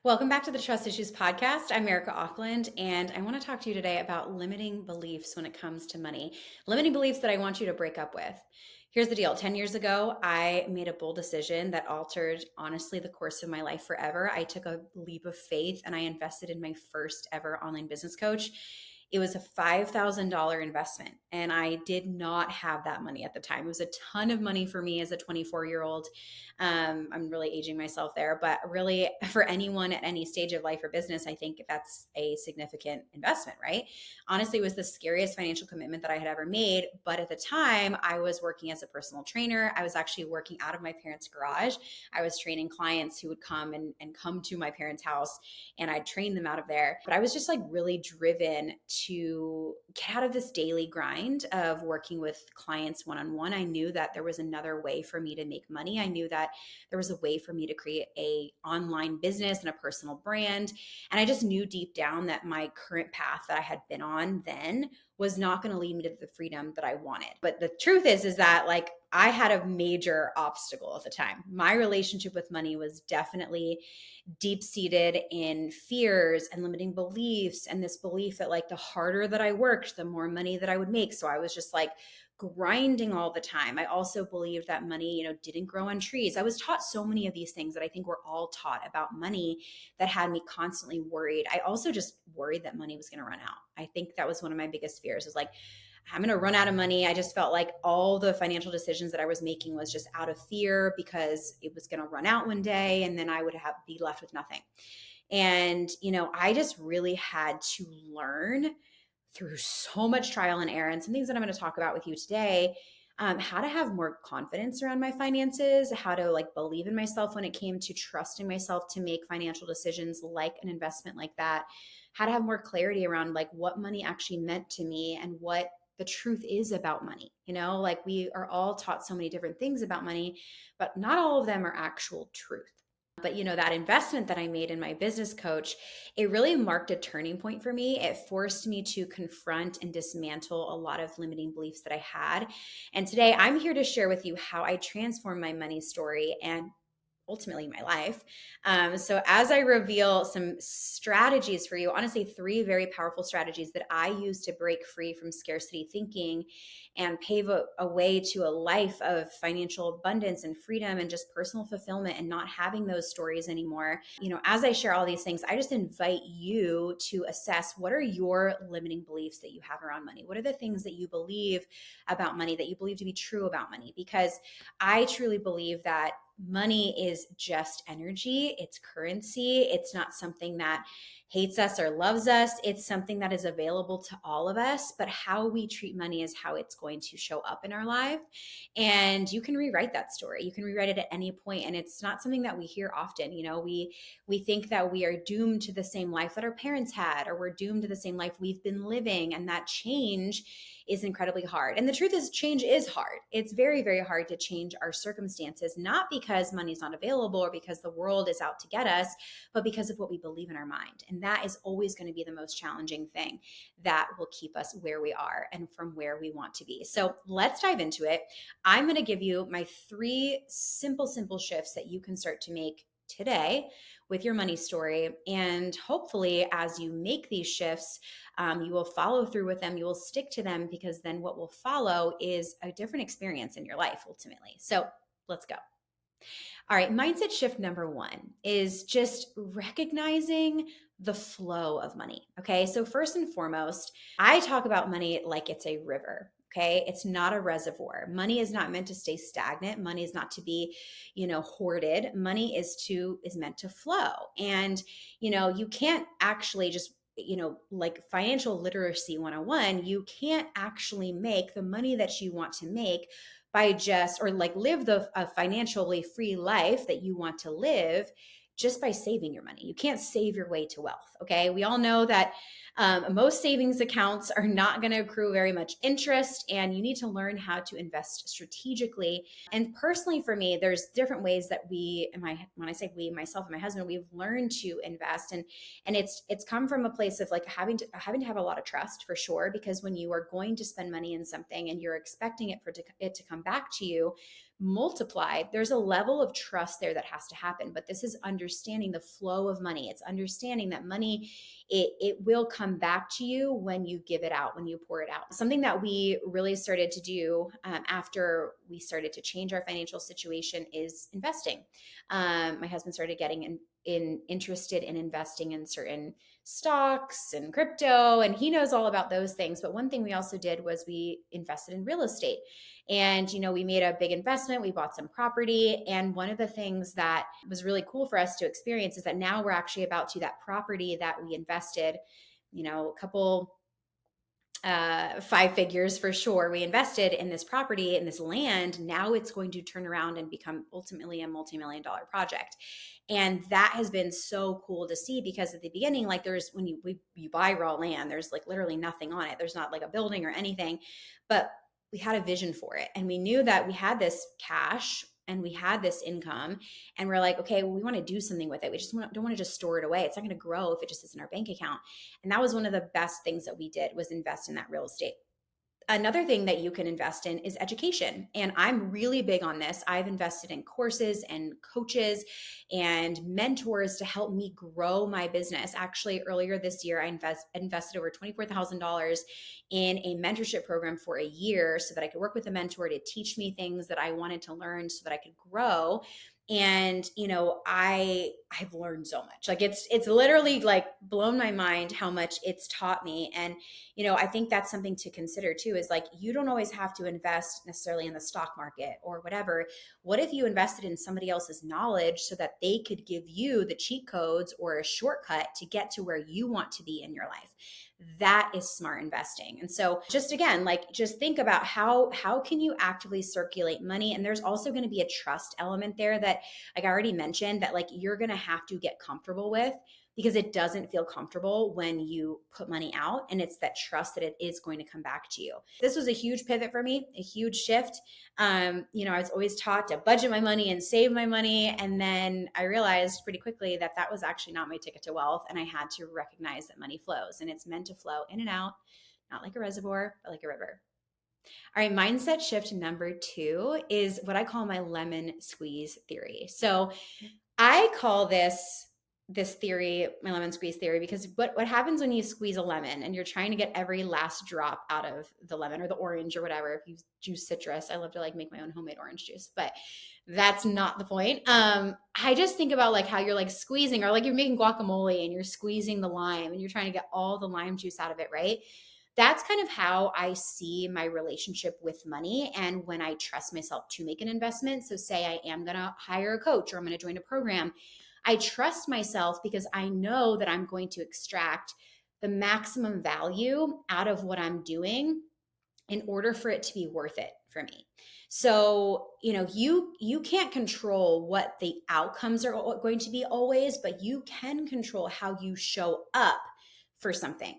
Welcome back to the Trust Issues Podcast. I'm Erica Auckland, and I want to talk to you today about limiting beliefs when it comes to money, limiting beliefs that I want you to break up with. Here's the deal. 10 years ago, I made a bold decision that altered, honestly, the course of my life forever. I took a leap of faith and I invested in my first ever online business coach. It was a $5,000 investment, and I did not have that money at the time. It was a ton of money for me as a 24-year-old. I'm really aging myself there, but really for anyone at any stage of life or business, I think that's a significant investment, right? Honestly, it was the scariest financial commitment that I had ever made. But at the time, I was working as a personal trainer. I was actually working out of my parents' garage. I was training clients who would come and come to my parents' house, and I'd train them out of there. But I was just like really driven to get out of this daily grind of working with clients one on one. I knew that there was another way for me to make money. I knew that there was a way for me to create a online business and a personal brand. And I just knew deep down that my current path that I had been on then was not going to lead me to the freedom that I wanted. But the truth is that like I had a major obstacle at the time. My relationship with money was definitely deep seated in fears and limiting beliefs, and this belief that like the harder that I worked, the more money that I would make. So I was just like grinding all the time. I also believed that money, didn't grow on trees. I was taught so many of these things that I think we're all taught about money that had me constantly worried. I also just worried that money was going to run out. I think that was one of my biggest fears, is like, I'm going to run out of money. I just felt like all the financial decisions that I was making was just out of fear because it was going to run out one day and then I would be left with nothing. And, I just really had to learn through so much trial and error and some things that I'm going to talk about with you today, how to have more confidence around my finances, how to like believe in myself when it came to trusting myself to make financial decisions like an investment like that, how to have more clarity around like what money actually meant to me and what the truth is about money. Like we are all taught so many different things about money, but not all of them are actual truth. But that investment that I made in my business coach, it really marked a turning point for me. It forced me to confront and dismantle a lot of limiting beliefs that I had. And today I'm here to share with you how I transformed my money story and ultimately my life. So as I reveal some strategies for you, honestly, three very powerful strategies that I use to break free from scarcity thinking and pave a way to a life of financial abundance and freedom and just personal fulfillment and not having those stories anymore. As I share all these things, I just invite you to assess, what are your limiting beliefs that you have around money? What are the things that you believe about money, that you believe to be true about money? Because I truly believe that money is just energy. It's currency. It's not something that hates us or loves us. It's something that is available to all of us, but how we treat money is how it's going to show up in our life. And you can rewrite that story. You can rewrite it at any point, and it's not something that we hear often. We think that we are doomed to the same life that our parents had, or we're doomed to the same life we've been living, and that change is incredibly hard. And the truth is, change is hard. It's very, very hard to change our circumstances, not because money's not available or because the world is out to get us, but because of what we believe in our mind. And that is always going to be the most challenging thing that will keep us where we are and from where we want to be. So let's dive into it. I'm going to give you my three simple shifts that you can start to make today with your money story. And hopefully, as you make these shifts, you will follow through with them. You will stick to them, because then what will follow is a different experience in your life ultimately. So let's go. All right, mindset shift number one is just recognizing the flow of money. Okay, so first and foremost, I talk about money like it's a river. Okay, it's not a reservoir. Money is not meant to stay stagnant. Money is not to be, hoarded. Money is meant to flow. And, you can't actually just like financial literacy 101, you can't actually make the money that you want to make by just, or like live the a financially free life that you want to live just by saving your money. You can't save your way to wealth. Okay. We all know that most savings accounts are not going to accrue very much interest, and you need to learn how to invest strategically. And personally, for me, there's different ways that when I say we, myself and my husband, we've learned to invest, and it's come from a place of like having to have a lot of trust, for sure, because when you are going to spend money in something and you're expecting it to come back to you, multiplied, there's a level of trust there that has to happen. But this is understanding the flow of money. It's understanding that money, it will come back to you when you give it out, when you pour it out. Something that we really started to do after we started to change our financial situation is investing. My husband started getting interested in investing in certain stocks and crypto, and he knows all about those things. But one thing we also did was we invested in real estate. And, we made a big investment. We bought some property. And one of the things that was really cool for us to experience is that now we're actually about to that property that we invested, a couple 5 figures for sure. We invested in this property, in this land. Now it's going to turn around and become ultimately a multi-million-dollar project. And that has been so cool to see, because at the beginning, like when you buy raw land, there's like literally nothing on it. There's not like a building or anything, but we had a vision for it. And we knew that we had this cash and we had this income, and we're like, okay, well, we want to do something with it. We just don't want to just store it away. It's not going to grow if it just is in our bank account. And that was one of the best things that we did, was invest in that real estate. Another thing that you can invest in is education. And I'm really big on this. I've invested in courses and coaches and mentors to help me grow my business. Actually, earlier this year, I invested over $24,000 in a mentorship program for a year so that I could work with a mentor to teach me things that I wanted to learn so that I could grow. And, I've learned so much. Like it's literally like blown my mind how much it's taught me. And, I think that's something to consider too, is like, you don't always have to invest necessarily in the stock market or whatever. What if you invested in somebody else's knowledge so that they could give you the cheat codes or a shortcut to get to where you want to be in your life? That is smart investing. And so just again, like, just think about how can you actively circulate money? And there's also going to be a trust element there that, like I already mentioned, that like you're going to have to get comfortable with, because it doesn't feel comfortable when you put money out, and it's that trust that it is going to come back to you. This was a huge pivot for me, a huge shift. I was always taught to budget my money and save my money. And then I realized pretty quickly that that was actually not my ticket to wealth. And I had to recognize that money flows, and it's meant to flow in and out, not like a reservoir, but like a river. All right, mindset shift number 2 is what I call my lemon squeeze theory. So I call this theory my lemon squeeze theory, because what happens when you squeeze a lemon and you're trying to get every last drop out of the lemon or the orange or whatever. If you juice citrus, I love to like make my own homemade orange juice, but that's not the point. I just think about like how you're like squeezing, or like you're making guacamole and you're squeezing the lime and you're trying to get all the lime juice out of it, right? That's kind of how I see my relationship with money. And when I trust myself to make an investment, so say I am going to hire a coach or I'm going to join a program, I trust myself because I know that I'm going to extract the maximum value out of what I'm doing in order for it to be worth it for me. So, you can't control what the outcomes are going to be always, but you can control how you show up for something.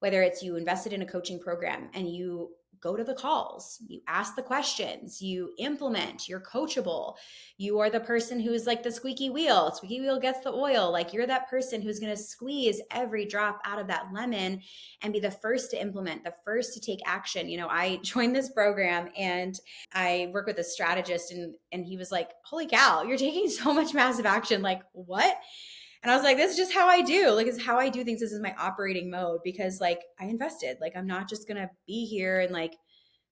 Whether it's you invested in a coaching program and you go to the calls, you ask the questions, you implement, you're coachable. You are the person who's like the squeaky wheel gets the oil. Like you're that person who's going to squeeze every drop out of that lemon and be the first to implement, the first to take action. I joined this program and I work with a strategist, and he was like, holy cow, you're taking so much massive action. Like, what? And I was like, this is just how I do. Like, it's how I do things. This is my operating mode, because like I invested. Like, I'm not just going to be here and like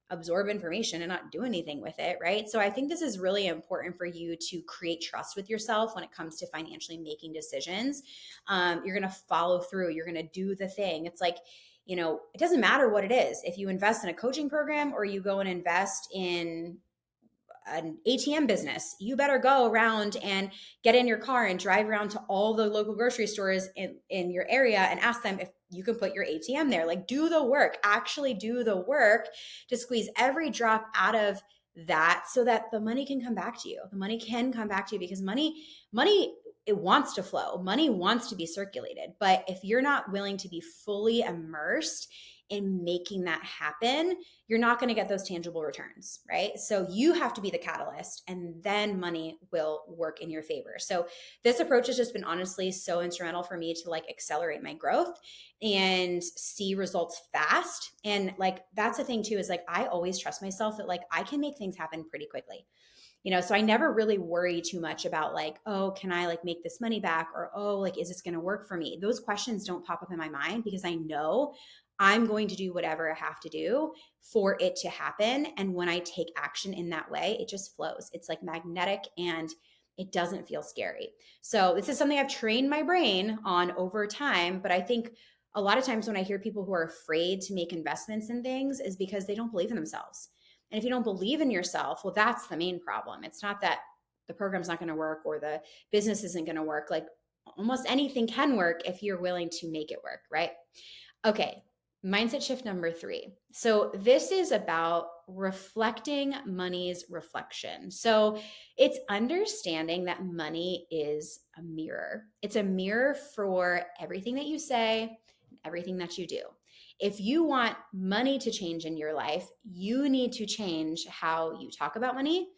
absorb information and not do anything with it, right? So I think this is really important for you to create trust with yourself when it comes to financially making decisions. You're going to follow through. You're going to do the thing. It's like, it doesn't matter what it is. If you invest in a coaching program or you go and invest in an ATM business, you better go around and get in your car and drive around to all the local grocery stores in your area and ask them if you can put your ATM there. Like, do the work, actually do the work to squeeze every drop out of that so that the money can come back to you. The money can come back to you because money, it wants to flow. Money wants to be circulated. But if you're not willing to be fully immersed in making that happen, you're not going to get those tangible returns, right? So you have to be the catalyst, and then money will work in your favor. So this approach has just been honestly so instrumental for me to like accelerate my growth and see results fast. And like, that's the thing too, is like, I always trust myself that like I can make things happen pretty quickly. So I never really worry too much about like, oh, can I like make this money back? Or, oh, like, is this going to work for me? Those questions don't pop up in my mind because I know I'm going to do whatever I have to do for it to happen. And when I take action in that way, it just flows. It's like magnetic and it doesn't feel scary. So this is something I've trained my brain on over time. But I think a lot of times when I hear people who are afraid to make investments in things is because they don't believe in themselves. And if you don't believe in yourself, well, that's the main problem. It's not that the program's not going to work or the business isn't going to work. Like almost anything can work if you're willing to make it work, right? Okay, mindset shift number 3. So this is about reflecting money's reflection. So it's understanding that money is a mirror. It's a mirror for everything that you say and everything that you do. If you want money to change in your life, you need to change how you talk about money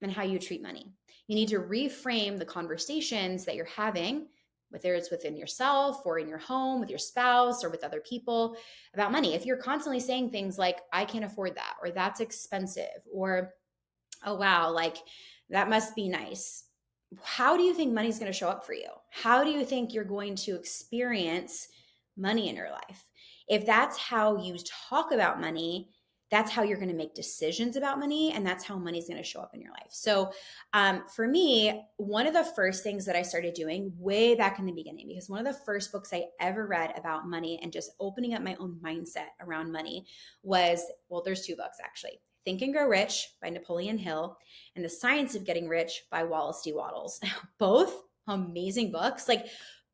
and how you treat money. You need to reframe the conversations that you're having, whether it's within yourself or in your home with your spouse or with other people about money. If you're constantly saying things like, I can't afford that, or that's expensive, or, oh, wow, like that must be nice. How do you think money's going to show up for you? How do you think you're going to experience money in your life? If that's how you talk about money, that's how you're going to make decisions about money, and that's how money's going to show up in your life. So for me, one of the first things that I started doing way back in the beginning, because one of the first books I ever read about money and just opening up my own mindset around money was, well, there's 2 books actually. Think and Grow Rich by Napoleon Hill and The Science of Getting Rich by Wallace D. Wattles. Both amazing books. Like,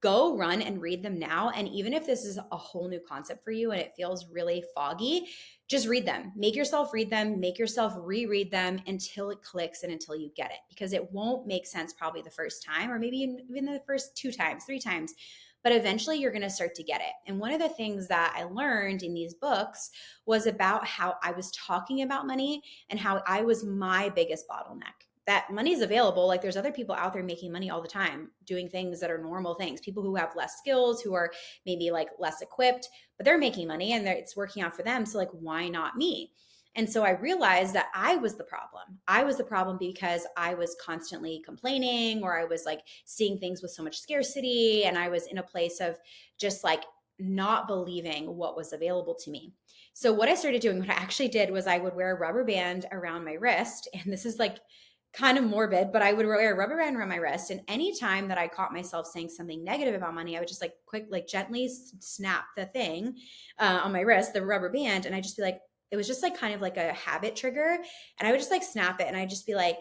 go run and read them now. And even if this is a whole new concept for you and it feels really foggy, just read them. Make yourself read them, make yourself reread them until it clicks and until you get it, because it won't make sense probably the first time, or maybe even the first 2 times, 3 times, but eventually you're going to start to get it. And one of the things that I learned in these books was about how I was talking about money and how I was my biggest bottleneck. That money is available. Like, there's other people out there making money all the time, doing things that are normal things. People who have less skills, who are maybe like less equipped, but they're making money and it's working out for them. So like, why not me? And so I realized that I was the problem. I was the problem because I was constantly complaining, or I was like seeing things with so much scarcity. And I was in a place of just like not believing what was available to me. So what I started doing, what I actually did was I would wear a rubber band around my wrist. And this is like kind of morbid, but I would wear a rubber band around my wrist. And anytime that I caught myself saying something negative about money, I would just like gently snap the thing on my wrist, the rubber band. And I just be like, it was just like kind of like a habit trigger. And I would just like snap it. And I'd just be like,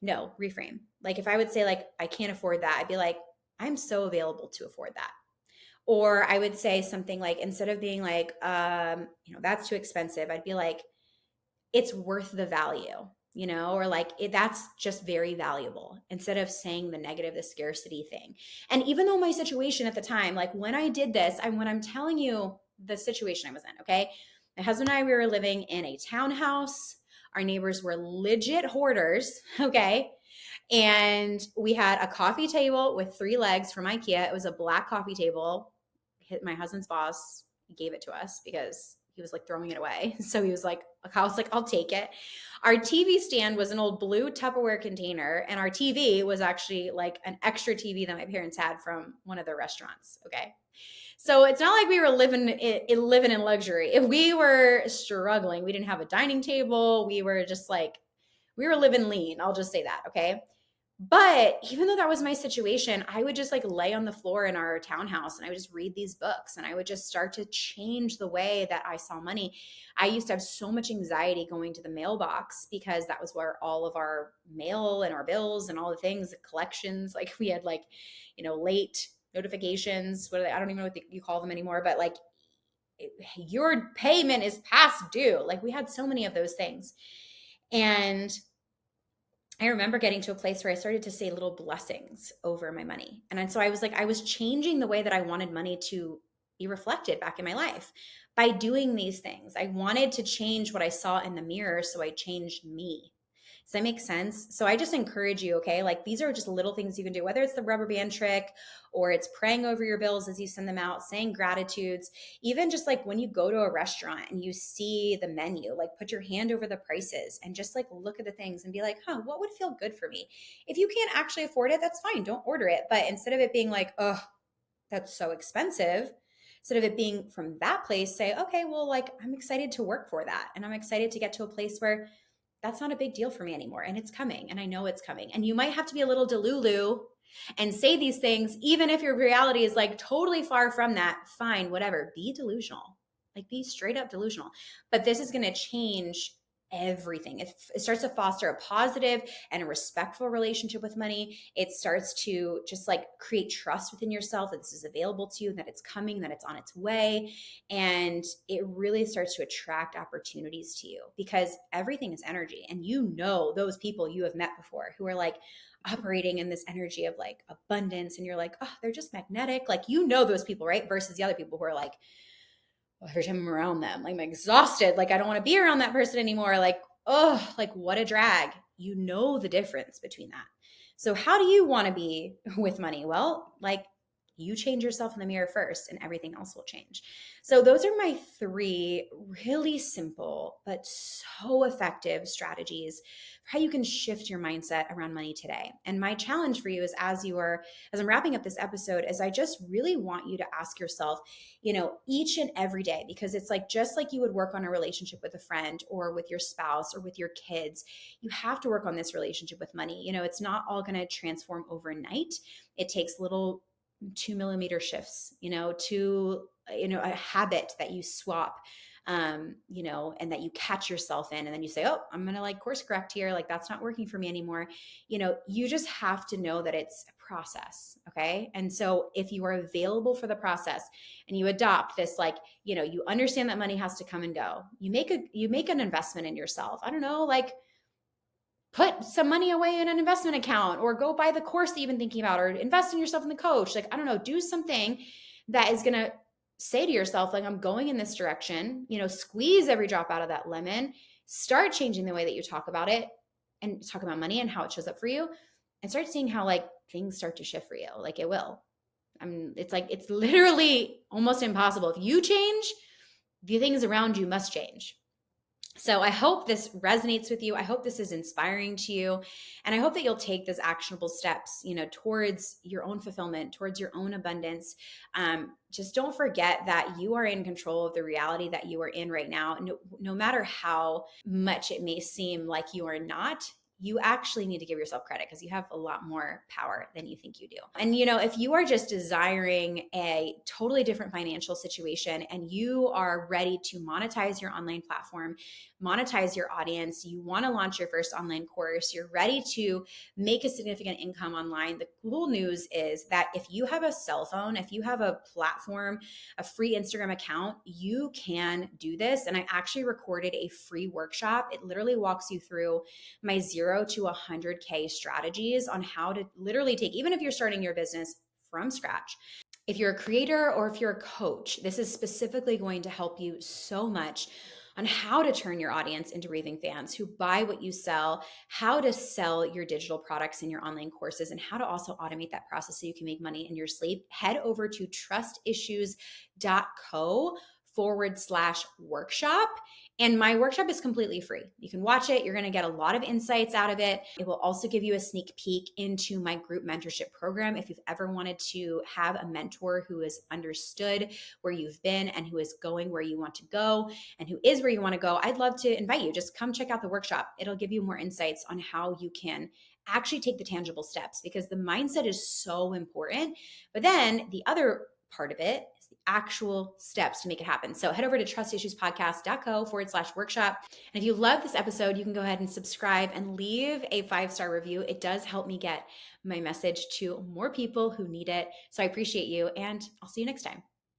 no, reframe. Like if I would say like, I can't afford that, I'd be like, I'm so available to afford that. Or I would say something like, instead of being like, that's too expensive, I'd be like, it's worth the value, or like that's just very valuable, instead of saying the negative, the scarcity thing. And even though my situation at the time, like when I did this, when I'm telling you the situation I was in, okay, my husband and I, we were living in a townhouse. Our neighbors were legit hoarders, okay? And we had a coffee table with 3 legs from IKEA. It was a black coffee table. My husband's boss gave it to us because he was like throwing it away. So he was like, I was like, I'll take it. Our TV stand was an old blue Tupperware container, and our TV was actually like an extra TV that my parents had from one of their restaurants. Okay. So it's not like we were living in luxury. If we were struggling, we didn't have a dining table. We were living lean. I'll just say that. Okay. But even though that was my situation, I would just like lay on the floor in our townhouse and I would just read these books, and I would just start to change the way that I saw money. I used to have so much anxiety going to the mailbox because that was where all of our mail and our bills and all the things, the collections, like we had like, late notifications. I don't even know what you call them anymore, but like your payment is past due. Like we had so many of those things. And I remember getting to a place where I started to say little blessings over my money. And so I was changing the way that I wanted money to be reflected back in my life by doing these things. I wanted to change what I saw in the mirror, so I changed me. Does that make sense? So I just encourage you, okay? Like these are just little things you can do, whether it's the rubber band trick or it's praying over your bills as you send them out, saying gratitudes, even just like when you go to a restaurant and you see the menu, like put your hand over the prices and just like look at the things and be like, what would feel good for me? If you can't actually afford it, that's fine. Don't order it. But instead of it being like, oh, that's so expensive, instead of it being from that place, say, okay, well, like I'm excited to work for that. And I'm excited to get to a place where that's not a big deal for me anymore. And it's coming. And I know it's coming. And you might have to be a little delulu and say these things, even if your reality is like totally far from that. Fine, whatever. Be delusional. Like be straight up delusional. But this is going to change everything. It starts to foster a positive and a respectful relationship with money. It starts to just like create trust within yourself that this is available to you, that it's coming, that it's on its way. And it really starts to attract opportunities to you because everything is energy. And you know those people you have met before who are like operating in this energy of like abundance. And you're like, oh, they're just magnetic. Like, you know, those people, right? Versus the other people who are like, every time I'm around them, like I'm exhausted. Like I don't want to be around that person anymore. Like, oh, like what a drag. You know the difference between that. So how do you want to be with money? Well, like you change yourself in the mirror first and everything else will change. So those are my 3 really simple, but so effective strategies for how you can shift your mindset around money today. And my challenge for you is as I'm wrapping up this episode, is I just really want you to ask yourself, each and every day, because it's like, just like you would work on a relationship with a friend or with your spouse or with your kids, you have to work on this relationship with money. It's not all going to transform overnight. It takes little 2 millimeter shifts, to, a habit that you swap, and that you catch yourself in, and then you say, oh, I'm going to like course correct here. Like that's not working for me anymore. You just have to know that it's a process. Okay. And so if you are available for the process and you adopt this, like, you understand that money has to come and go, you make an investment in yourself. I don't know, like, put some money away in an investment account or go buy the course that you've been thinking about or invest in yourself in the coach. Like, I don't know, do something that is going to say to yourself, like, I'm going in this direction, squeeze every drop out of that lemon, start changing the way that you talk about it and talk about money and how it shows up for you, and start seeing how like things start to shift for you. Like it will. It's like, it's literally almost impossible. If you change, the things around you must change. So I hope this resonates with you. I hope this is inspiring to you. And I hope that you'll take those actionable steps, towards your own fulfillment, towards your own abundance. Just don't forget that you are in control of the reality that you are in right now. No matter how much it may seem like you are not, you actually need to give yourself credit because you have a lot more power than you think you do. And, if you are just desiring a totally different financial situation and you are ready to monetize your online platform, monetize your audience, you want to launch your first online course, you're ready to make a significant income online, the cool news is that if you have a cell phone, if you have a platform, a free Instagram account, you can do this. And I actually recorded a free workshop. It literally walks you through my 0 to 100K strategies on how to literally take, even if you're starting your business from scratch. If you're a creator or if you're a coach, this is specifically going to help you so much on how to turn your audience into raving fans who buy what you sell, how to sell your digital products in your online courses, and how to also automate that process so you can make money in your sleep. Head over to trustissues.co/workshop. And my workshop is completely free. You can watch it. You're going to get a lot of insights out of it. It will also give you a sneak peek into my group mentorship program. If you've ever wanted to have a mentor who has understood where you've been and who is going where you want to go and who is where you want to go, I'd love to invite you. Just come check out the workshop. It'll give you more insights on how you can actually take the tangible steps, because the mindset is so important. But then the other part of it is the actual steps to make it happen. So head over to trustissuespodcast.co/workshop. And if you love this episode, you can go ahead and subscribe and leave a 5-star review. It does help me get my message to more people who need it. So I appreciate you, and I'll see you next time.